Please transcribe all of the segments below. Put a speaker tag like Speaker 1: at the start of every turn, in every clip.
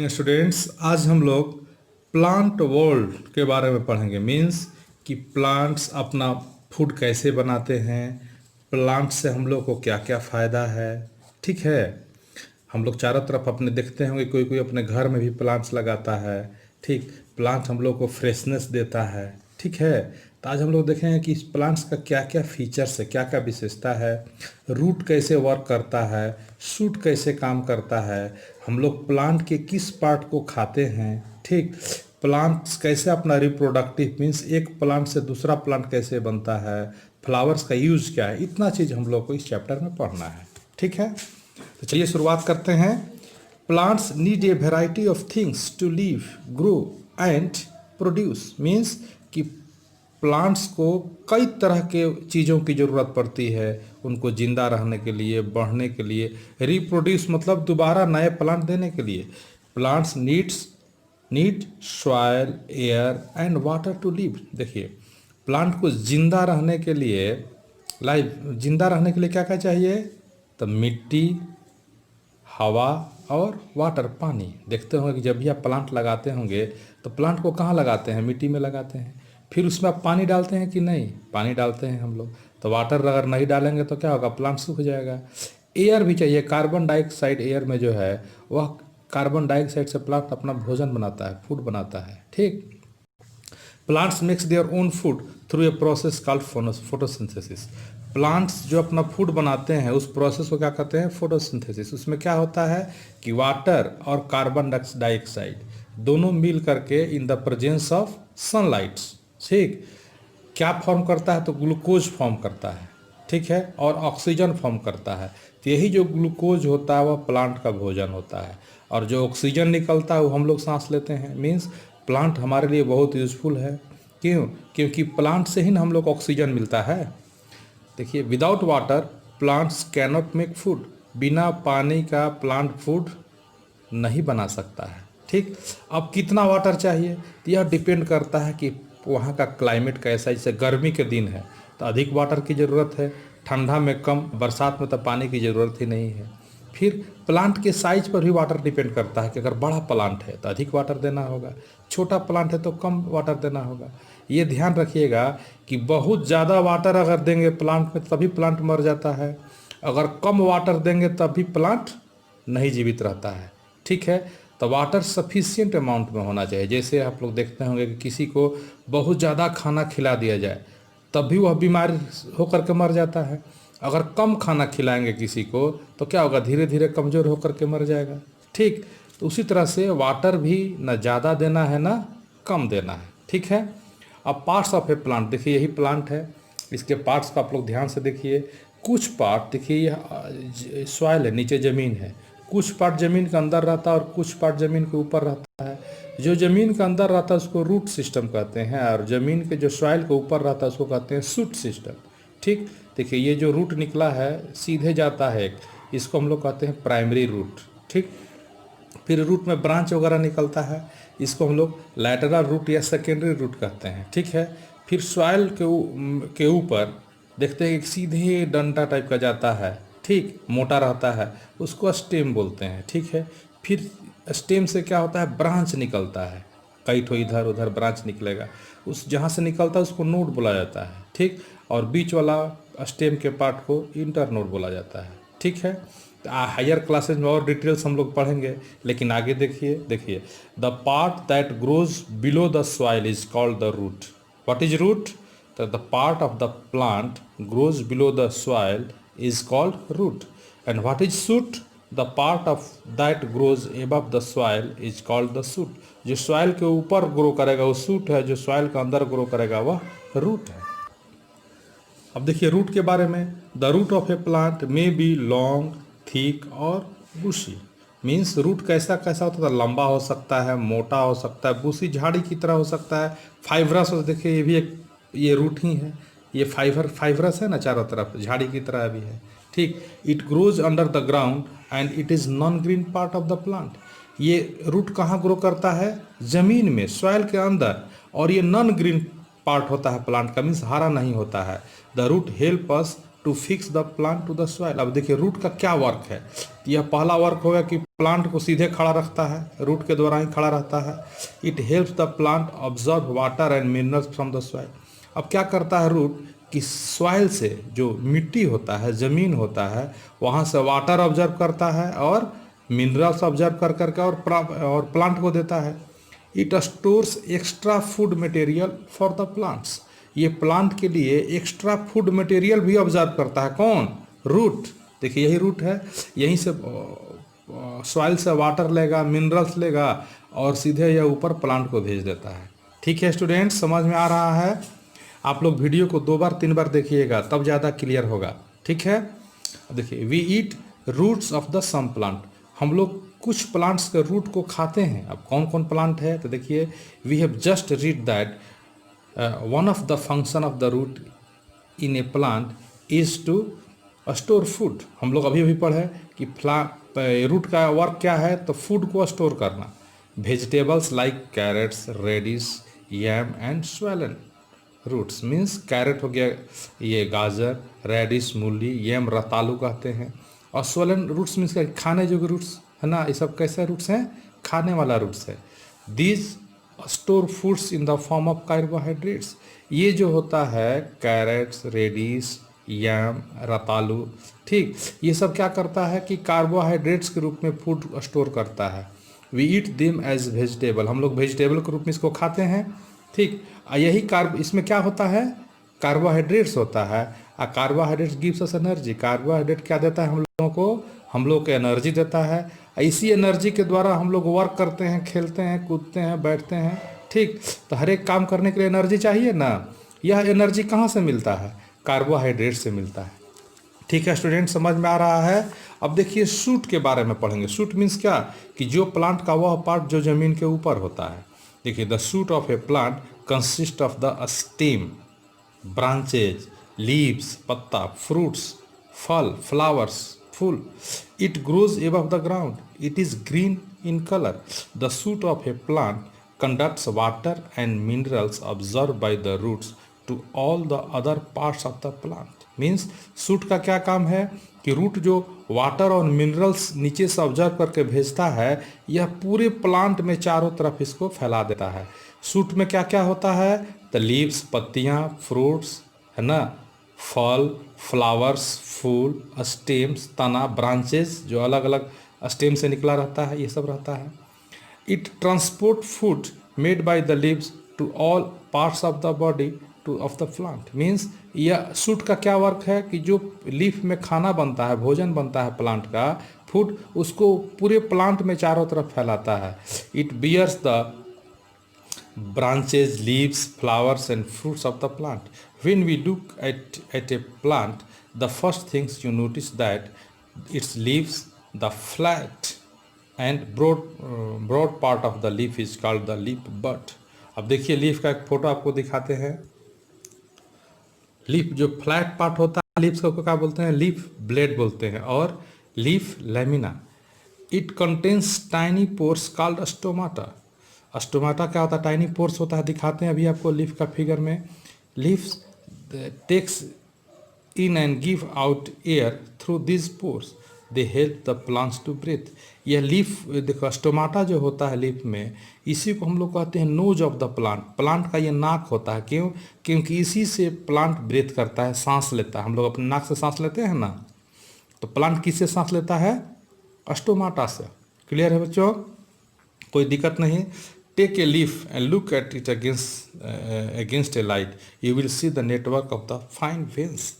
Speaker 1: Morning students. आज हम लोग प्लांट वर्ल्ड के बारे में पढ़ेंगे। मीन्स कि प्लांट्स अपना फूड कैसे बनाते हैं, प्लांट से हम लोग को क्या क्या फ़ायदा है। ठीक है, हम लोग चारों तरफ अपने देखते होंगे, कोई कोई अपने घर में भी प्लांट्स लगाता है। ठीक, प्लांट हम लोग को फ्रेशनेस देता है। ठीक है, तो आज हम लोग देखेंगे कि इस प्लांट्स का क्या क्या फीचर्स है, क्या क्या विशेषता है, रूट कैसे वर्क करता है, शूट कैसे काम करता है, हम लोग प्लांट के किस पार्ट को खाते हैं। ठीक, प्लांट्स कैसे अपना रिप्रोडक्टिव मीन्स एक प्लांट से दूसरा प्लांट कैसे बनता है, फ्लावर्स का यूज़ क्या है, इतना चीज़ हम लोग को इस चैप्टर में पढ़ना है। ठीक है, तो चलिए शुरुआत करते हैं। Plants need a variety of things to live, grow and produce. Means कि प्लांट्स को कई तरह के चीज़ों की ज़रूरत पड़ती है उनको जिंदा रहने के लिए, बढ़ने के लिए। रिप्रोड्यूस मतलब दोबारा नए प्लांट देने के लिए। Plants need soil, air and water to live. देखिए, प्लांट को जिंदा रहने के लिए, जिंदा रहने के लिए क्या क्या चाहिए, तो मिट्टी, हवा और वाटर, पानी। देखते होंगे कि जब भी आप प्लांट लगाते होंगे तो प्लांट को कहाँ लगाते हैं, मिट्टी में लगाते हैं। फिर उसमें आप पानी डालते हैं कि नहीं, पानी डालते हैं हम लोग। तो वाटर अगर नहीं डालेंगे तो क्या होगा, प्लांट सूख जाएगा। एयर भी चाहिए, कार्बन डाइऑक्साइड एयर में जो है वह कार्बन डाइऑक्साइड से प्लांट अपना भोजन बनाता है, फूड बनाता है। ठीक, plants makes their own food through a process called photosynthesis. Plants जो अपना फूड बनाते हैं उस प्रोसेस को क्या कहते हैं, फोटोसिंथेसिस। उसमें क्या होता है कि वाटर और कार्बन डाइऑक्साइड दोनों मिल करके इन द प्रेजेंस ऑफ सनलाइट्स, ठीक, क्या फॉर्म करता है, तो ग्लूकोज फॉर्म करता है। ठीक है, और ऑक्सीजन फॉर्म करता है। तो यही जो ग्लूकोज होता है वह प्लांट का भोजन होता है, और जो ऑक्सीजन निकलता है वो हम लोग सांस लेते हैं। मीन्स प्लांट हमारे लिए बहुत यूज़फुल है। क्यों? क्योंकि प्लांट से ही ना हम लोग को ऑक्सीजन मिलता है। देखिए, without water plants cannot make food. बिना पानी का प्लांट फूड नहीं बना सकता है। ठीक, अब कितना वाटर चाहिए, तो यह डिपेंड करता है कि वहाँ का क्लाइमेट कैसा है। जैसे गर्मी के दिन है तो अधिक वाटर की ज़रूरत है, ठंडा में कम, बरसात में तो पानी की ज़रूरत ही नहीं है। फिर प्लांट के साइज पर भी वाटर डिपेंड करता है कि अगर बड़ा प्लांट है तो अधिक वाटर देना होगा, छोटा प्लांट है तो कम वाटर देना होगा। ये ध्यान रखिएगा कि बहुत ज़्यादा वाटर अगर देंगे प्लांट में तभी प्लांट मर जाता है, अगर कम वाटर देंगे तभी प्लांट नहीं जीवित रहता है। ठीक है, तो वाटर सफिशिएंट अमाउंट में होना चाहिए। जैसे आप लोग देखते होंगे कि किसी को बहुत ज़्यादा खाना खिला दिया जाए तब भी वह बीमार होकर के मर जाता है। अगर कम खाना खिलाएंगे किसी को तो क्या होगा, धीरे धीरे कमज़ोर होकर के मर जाएगा। ठीक, तो उसी तरह से वाटर भी न ज़्यादा देना है ना कम देना है। ठीक है, अब पार्ट्स ऑफ ए प्लांट देखिए, यही प्लांट है, इसके पार्ट्स को आप लोग ध्यान से देखिए। कुछ पार्ट देखिए, यह सॉइल है, नीचे ज़मीन है, कुछ पार्ट ज़मीन के अंदर रहता है और कुछ पार्ट ज़मीन के ऊपर रहता है। जो ज़मीन के अंदर रहता है उसको रूट सिस्टम कहते हैं, और ज़मीन के जो सॉइल के ऊपर रहता है उसको कहते हैं शूट सिस्टम। ठीक, देखिए ये जो रूट निकला है सीधे जाता है, इसको हम लोग कहते हैं प्राइमरी रूट। ठीक, फिर रूट में ब्रांच वगैरह निकलता है, इसको हम लोग लैटरल रूट या सेकेंडरी रूट कहते हैं। ठीक है, फिर सॉइल के ऊपर देखते हैं एक सीधे डंडा टाइप का जाता है, ठीक, मोटा रहता है, उसको स्टेम बोलते हैं। ठीक है, फिर स्टेम से क्या होता है, ब्रांच निकलता है, कई ठो इधर उधर ब्रांच निकलेगा, उस जहाँ से निकलता है उसको नोड बोला जाता है। ठीक, और बीच वाला स्टेम के पार्ट को इंटर नोड बोला जाता है। ठीक है, हायर क्लासेज में और डिटेल्स हम लोग पढ़ेंगे, लेकिन आगे देखिए the part that grows below the soil is called the root. What is root? The part of the plant grows below the soil is called root. And what is shoot? The part of that grows above the soil is called the shoot. जो soil के ऊपर grow करेगा वो shoot है, जो soil के अंदर grow करेगा वह रूट है। अब देखिए रूट के बारे में, the root of a plant may be long, thick और बुशी। मीन्स रूट कैसा कैसा होता है, लंबा हो सकता है, मोटा हो सकता है, बुशी झाड़ी की तरह हो सकता है, फाइब्रस हो। देखिए ये भी एक ये रूट ही है, ये फाइब्रस है ना, चारों तरफ झाड़ी की तरह भी है। ठीक, it grows under the ground and it is non green part of the plant. ये रूट कहाँ ग्रो करता है, ज़मीन में, सॉइल के अंदर, और ये नॉन ग्रीन पार्ट होता है प्लांट का, मीन्स हरा नहीं होता है। The root help us to fix the plant to the soil. अब देखिए रूट का क्या वर्क है। यह पहला वर्क होगा कि प्लांट को सीधे खड़ा रखता है, रूट के द्वारा ही खड़ा रहता है। It helps the plant observe water and minerals from the soil. अब क्या करता है रूट कि सॉइल से जो मिट्टी होता है, ज़मीन होता है, वहाँ से वाटर ऑब्जर्व करता है और मिनरल्स ऑब्जर्व कर करके और प्लांट को देता है। It stores extra food material for the plants. ये प्लांट के लिए एक्स्ट्रा फूड मटेरियल भी ऑब्जर्व करता है। कौन? रूट। देखिए यही रूट है, यहीं से सॉइल से वाटर लेगा, मिनरल्स लेगा और सीधे यह ऊपर प्लांट को भेज देता है। ठीक है स्टूडेंट्स, समझ में आ रहा है? आप लोग वीडियो को 2 बार 3 बार देखिएगा तब ज़्यादा क्लियर होगा। ठीक है, देखिए we eat roots of the some plant. हम लोग कुछ प्लांट्स के रूट को खाते हैं। अब कौन कौन प्लांट है तो देखिए, we have just read that one of the function of the root in a plant is to store food. हम लोग अभी पढ़े कि रूट का वर्क क्या है, तो फूड को स्टोर करना। Vegetables like carrots, radish, yam and swollen roots. Means carrot हो गया ये गाजर, रेडिश मूली, यम रतालू कहते हैं, और स्वेलन रूट्स मीन्स खाने जोगे रूट्स है ना। ये सब कैसे रूट्स हैं? खाने वाला रूट्स है। These store foods in the form of carbohydrates. ये जो होता है कैरेट्स, रेडिश, यम, रतालू, ठीक, ये सब क्या करता है कि कार्बोहाइड्रेट्स के रूप में फूड स्टोर करता है। We eat them as vegetable. हम लोग वेजिटेबल के रूप में इसको खाते हैं। ठीक, यही इसमें क्या होता है? कार्बोहाइड्रेट्स होता है। Carbohydrates gives us energy. Carbohydrate क्या देता है हम लोगों को? हम लोग को एनर्जी देता है। इसी एनर्जी के द्वारा हम लोग वर्क करते हैं, खेलते हैं, कूदते हैं, बैठते हैं। ठीक, तो हर एक काम करने के लिए एनर्जी चाहिए ना। यह एनर्जी कहाँ से मिलता है? कार्बोहाइड्रेट से मिलता है। ठीक है स्टूडेंट, समझ में आ रहा है? अब देखिए शूट के बारे में पढ़ेंगे। शूट मीन्स क्या? कि जो प्लांट का वह पार्ट जो जमीन के ऊपर होता है। देखिए the shoot of a plant consist of the stem, branches, leaves पत्ता, फ्रूट्स फल, फ्लावर्स फूल। It grows above the ground. It is green in colour. The shoot of a plant conducts water and minerals absorbed by the roots to all the other parts of the plant. Means suit का क्या काम है कि root जो water और minerals नीचे से observe करके भेजता है, यह पूरे प्लांट में चारों तरफ इसको फैला देता है। सूट में क्या क्या होता है? द लीव्स पत्तियाँ, फ्रूट्स है ना, फल, फ्लावर्स फूल, स्टेम्स तना, ब्रांचेस जो अलग अलग स्टेम से निकला रहता है, ये सब रहता है। It transport food made by the leaves to all parts of the body of the plant. Means यह शूट का क्या वर्क है कि जो लीफ में खाना बनता है, भोजन बनता है प्लांट का, फूड, उसको पूरे प्लांट में चारों तरफ फैलाता है। It bears the branches, leaves, flowers and fruits of the plant. When we look at a plant, the first things you notice that its leaves, the flat and broad part of the leaf is called the leaf bud. अब देखिए leaf का एक photo आपको दिखाते हैं। Leaf जो flat part होता है लीव्स को क्या बोलते हैं? लीफ ब्लेड बोलते हैं, और leaf lamina. It contains tiny pores called stomata. Stomata क्या होता है? टाइनी पोर्स होता है, दिखाते हैं अभी आपको लीफ का फिगर में। Leaves takes in and give out air through this pores. They help the plants to breathe. यह लीफ देखो, स्टोमाटा जो होता है लीफ में, इसी को हम लोग कहते हैं nose of the plant. Plant का ये नाक होता है। क्यों? क्योंकि इसी से प्लांट ब्रीथ करता है, सांस लेता है। हम लोग अपने नाक से सांस लेते हैं ना, तो प्लांट किससे सांस लेता है? स्टोमाटा से। क्लियर है बच्चों? कोई दिक्कत नहीं। Take a leaf and look at it against a light, you will see the network of the fine veins.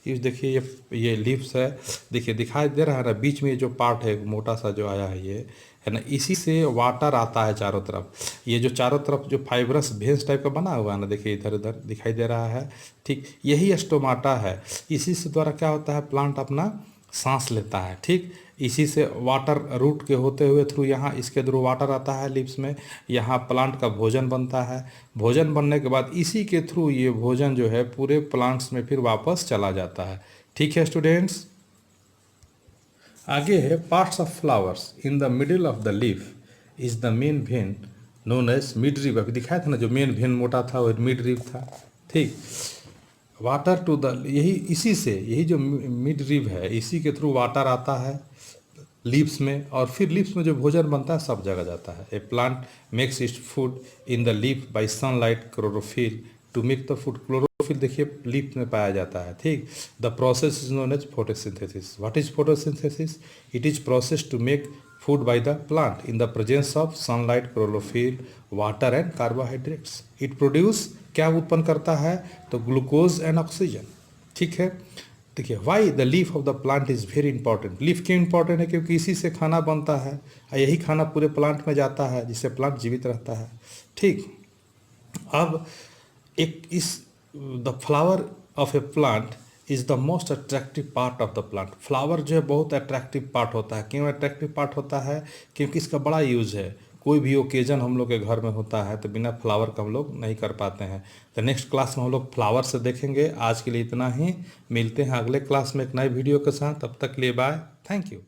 Speaker 1: ये देखिए ये लीव्स है, देखिए दिखाई दे रहा है ना, बीच में जो पार्ट है मोटा सा जो आया है ये है ना, इसी से वाटर आता है चारों तरफ। ये जो चारों तरफ जो फाइब्रस भेंस टाइप का बना हुआ है ना, देखिए इधर उधर दिखाई दे रहा है। ठीक, यही स्टोमाटा है। इसी से द्वारा क्या होता है? प्लांट अपना सांस लेता है। ठीक, इसी से वाटर रूट के होते हुए थ्रू यहाँ इसके थ्रू वाटर आता है लीव्स में, यहाँ प्लांट का भोजन बनता है। भोजन बनने के बाद इसी के थ्रू ये भोजन जो है पूरे प्लांट्स में फिर वापस चला जाता है। ठीक है स्टूडेंट्स, आगे है parts of flowers. In the middle of the leaf is the main vein known as midrib. अभी दिखाया था ना, जो मेन वेन मोटा था वो मिड रिब था। ठीक, वाटर टू द, यही इसी से, यही जो मिड रिब है इसी के थ्रू वाटर आता है लीव्स में, और फिर लीव्स में जो भोजन बनता है सब जगह जाता है। A plant makes its food in the leaf by sunlight chlorophyll to make the food. Chlorophyll देखिए लीफ में पाया जाता है, ठीक। The process is known as photosynthesis. What is photosynthesis? It is process to make food by the plant in the presence of sunlight, chlorophyll, water and carbohydrates. It produce, क्या उत्पन्न करता है? तो ग्लूकोज एंड ऑक्सीजन, ठीक है। देखिए why the leaf of the plant is very important. Leaf क्यों important है? क्योंकि इसी से खाना बनता है और यही खाना पूरे प्लांट में जाता है जिससे प्लांट जीवित रहता है, ठीक। अब एक इस the flower of a plant is the most attractive part of the plant. Flower जो है बहुत अट्रैक्टिव पार्ट होता है। क्यों अट्रैक्टिव पार्ट होता है? क्योंकि इसका बड़ा यूज है। कोई भी ओकेजन हम लोग के घर में होता है तो बिना फ्लावर का हम लोग नहीं कर पाते हैं। तो नेक्स्ट क्लास में हम लोग फ्लावर से देखेंगे। आज के लिए इतना ही, मिलते हैं अगले क्लास में एक नए वीडियो के साथ। तब तक के लिए बाय, थैंक यू।